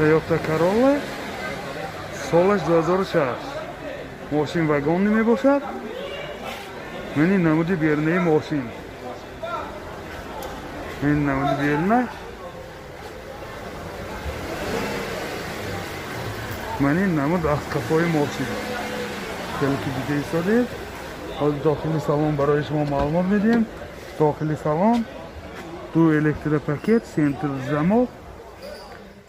Toyota Corolla سالش 2006 ماشین وگان می باشد. من این نمودی بیرونه ماشین، این نمودی بیرونه، من این نمود از کفای ماشین که دیگه ایستاده. از داخلی سالن برای شما معلومات میدیم. داخلی سالن دو الکتروپاکت، سنتر زمک،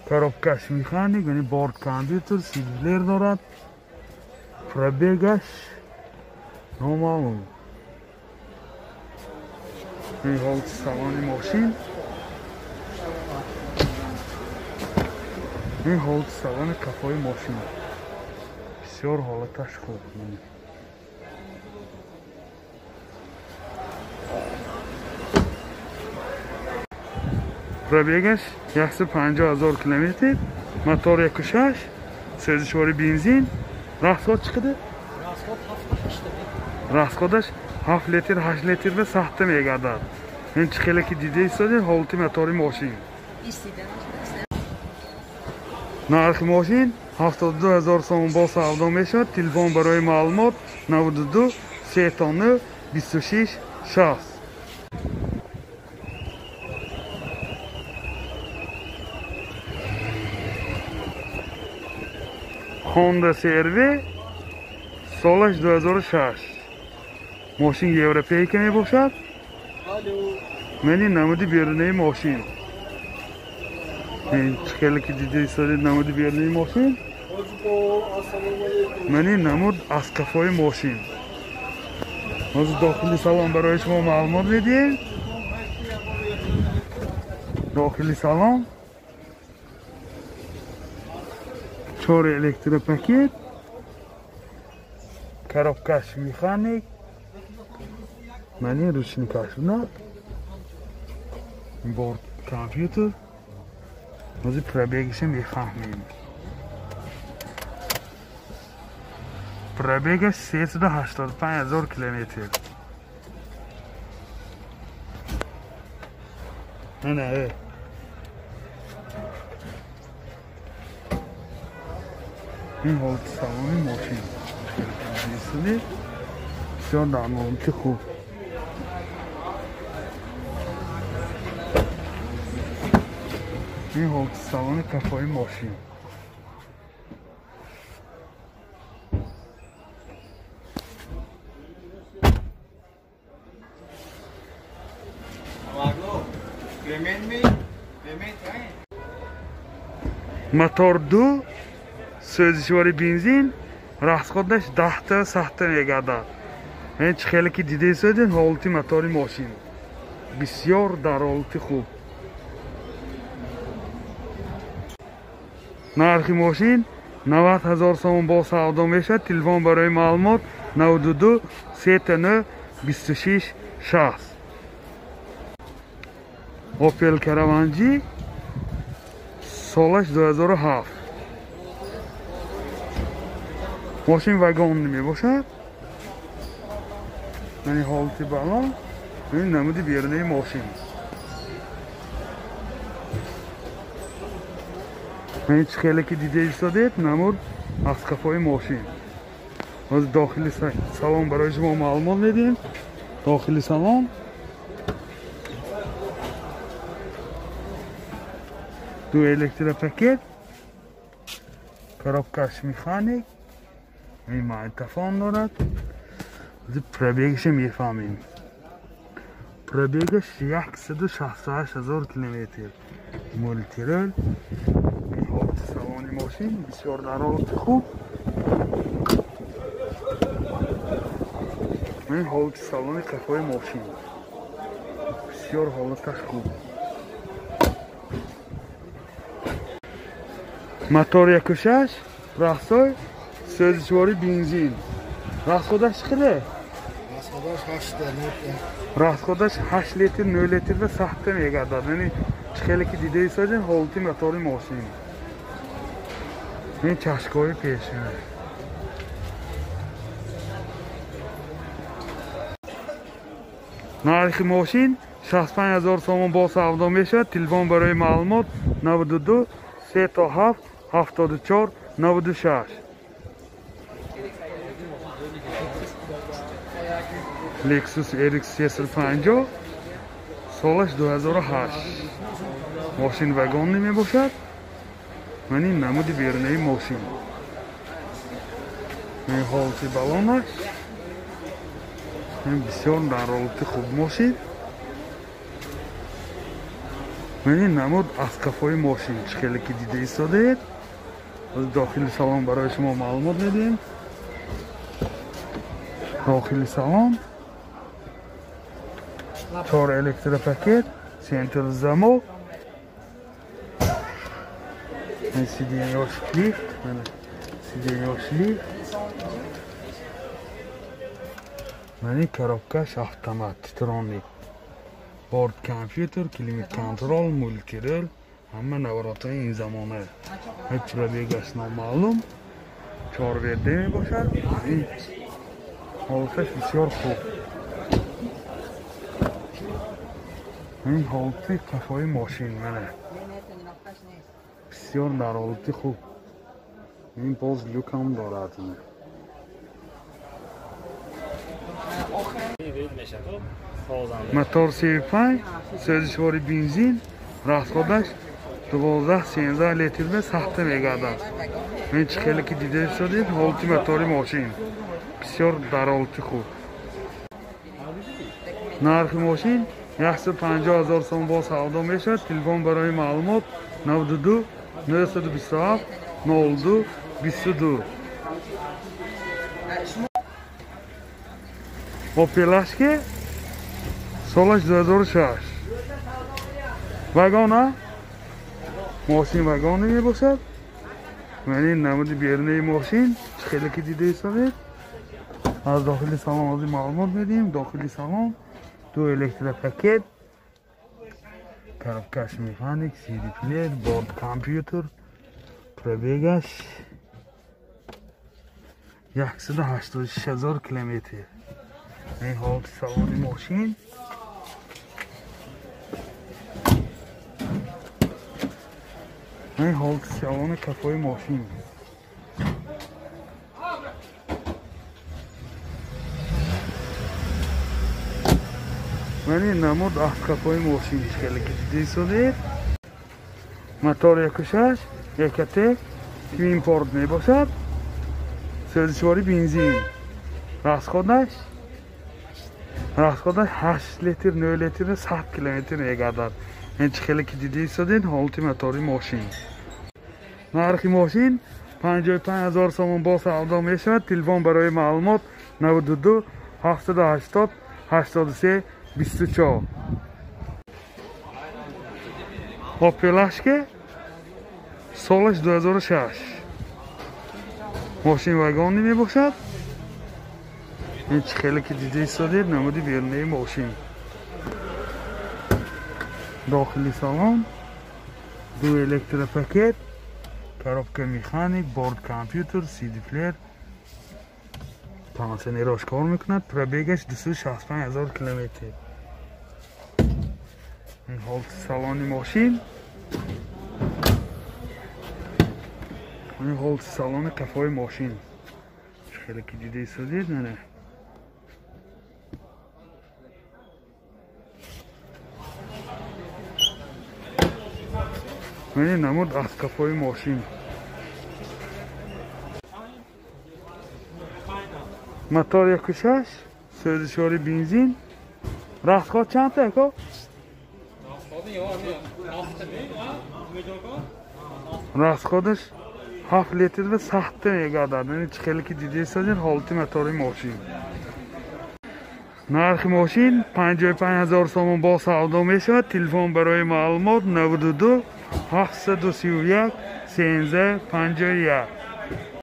коробкаш механик، یعنی بورد کامپیوتر، سیدیلر دارد. پرابگش نامعلوم. این حالت سالن ماشین، این حالت سالن کفای ماشین بسیار حالتش خوب. پرابگش 150,000 کیلومتر، موتور 1.6، سوزشواری بنزین. расход chiqdi. расходаш 7 litr 8 litr va saxta megada. Men chiqilaki dide istadi holti motori mashina. Narxi mashina 72,000 so'm bo'lsa savdo meshad. Telefon baroy ma'lumot 92 79 26 60. Honda CR-V سالش 2006 ماشین یوروپیایی می باشد. من این نمودی بیرونه ماشین، این خیلی که دیده ایستاده نمودی بیرونه ماشین. من این نمود از کفای ماشین. از داخلی سالن برای شما معلومات میدیم. داخلی سالن 4 الکتروپاکت، коробкаш механик، من روشنی‌کش نه، بورد کامپیوتر. از پرابگش میفهمیم. پرابگش 385,000 کیلومتر. نه این حالت سالن ماشین خیلی بسیار در حالت خوب. این حالت سالن کفای ماشین. موتور 2 سوزشواری بنزین، расходаш 10 تا سخته میگردد. این خیلی که دیده ایستادین حالت موتور ماشین بسیار در حالت خوب. نرخ ماشین 90,000 سوم با سودا میشد. تلفن برای معلومات 92 39 26 60. اوپل کراوانجی سالش 2007 ماشین وگان می باشد. یعنی حالت بالا این نمودی بیرونه ماشین. این خیلی که دیده ایستادید نمود از کفای ماشین. از داخلی سالن برای شما معلومات میدیم. داخلی سالن دو الکتروپاکت، коробкаш механик، این مایتفون دارد. از پرابگش میفهمیم. پرابگش 168,000 کیلومتر. مولتیرل. این حالت سالن ماشین بسیار در حالت خوب. این حالت سالن کفای ماشین بسیار حالتش خوب. موتور 1.6 راسای سوزشواری بنزین. расходаш چقدر؟ расходаш 8 لیتر 9 لیتر و سخته میگردد. یعنی خیلی که دیده ایستادین حالت موتور ماشین. این چشمای پیشونه. نرخ ماشین 65,000 سوم با سودا میشد. تلفن برای معلومات 92 3 تا 7 74 96. Lexus RX 350 سالش 2008. ماشین وگان می باشد. من این نمود بیرونی ماشین. این حالت بالانش. این بسیار در حالت خوب ماشین. من این نمود از کفای ماشین شکلی که دیده ایستاده. از داخل سالن برای شما معلومات میدیم. داخل سالن 4 الکتر پاکت، سنتر زمو، این سیدینیاش لیفت، این коробкаш автомат ترونیک، بورد کامپیوتر، کلیمت کنترل، مولتیرل، همه نوراتای این زمانه. هیچ پروبیگش نامعلوم، 4 ورده می باشد. این حالتش بسیار خوب. این حالت کفای ماشین منه بسیار در حالت خوب. این باز لوک هم دارد. موتور 35 سوزشواری بنزین، راسخودش 12-13 لیتر به سخته میگردد. این خیلی که دیده شدید حالت موتور ماشین بسیار در حالت خوب. نرخ ماشین 150,000 سوم با سودا میشد. تلفن برای معلومات 92 927 02 22. اوپلاش که سالش 2006. وگانه ماشین وگانه می باشد. من این نمود بیرونی ماشین خیلی که دیده ایستاده. از داخل سالن از معلومات میدیم. داخل سالن 2 الکتر پاکت، коробкаш مکانیک، سی دی پلیر، بورد کامپیوتر، پروبیگش 186,000 کیلومتر. این حالت سالن ماشین. این حالت سالن کفای ماشین. من این نمود از کفای ماشین خیلی که دیده شده. موتور 1.6 1.1 توین پورت می باشد. سوزشواری بنزین. راسخودش 8 لیتر 9 لیتر 100 کیلومتر میگردد. این خیلی که دیده شده حالت موتور ماشین. نرخ ماشین 55,000 سوم با سودا می شود. تلفن برای معلومات 92 780 83 24. اوپلاش که سالش 2006. ماشین وگانی می باشد. این خیلی که دیده ایستاده نمود بیرونی ماشین. داخلی سالن 2 الکتر پاکت، коробка مکانیک، بورد کامپیوتر، سی دی پلیر، پانسنیراش کار میکند. پروبیگش 265,000 کیلومتر. این حالت سالن ماشین. این حالت سالن کفای ماشین خیلی که دیده ایستادید. نه من این نمود از کفای ماشین. موتور 1.6 سوزشواری بنزین. راسخود چند تا اکو؟ راسخودش 7 لیتر به سخته میگردد. این خیلی که دیده ایستادید حالت موتور ماشین. نرخ ماشین 55,000 سوم با سودا میشود. تلفن برای معلومات 92 731 13 51.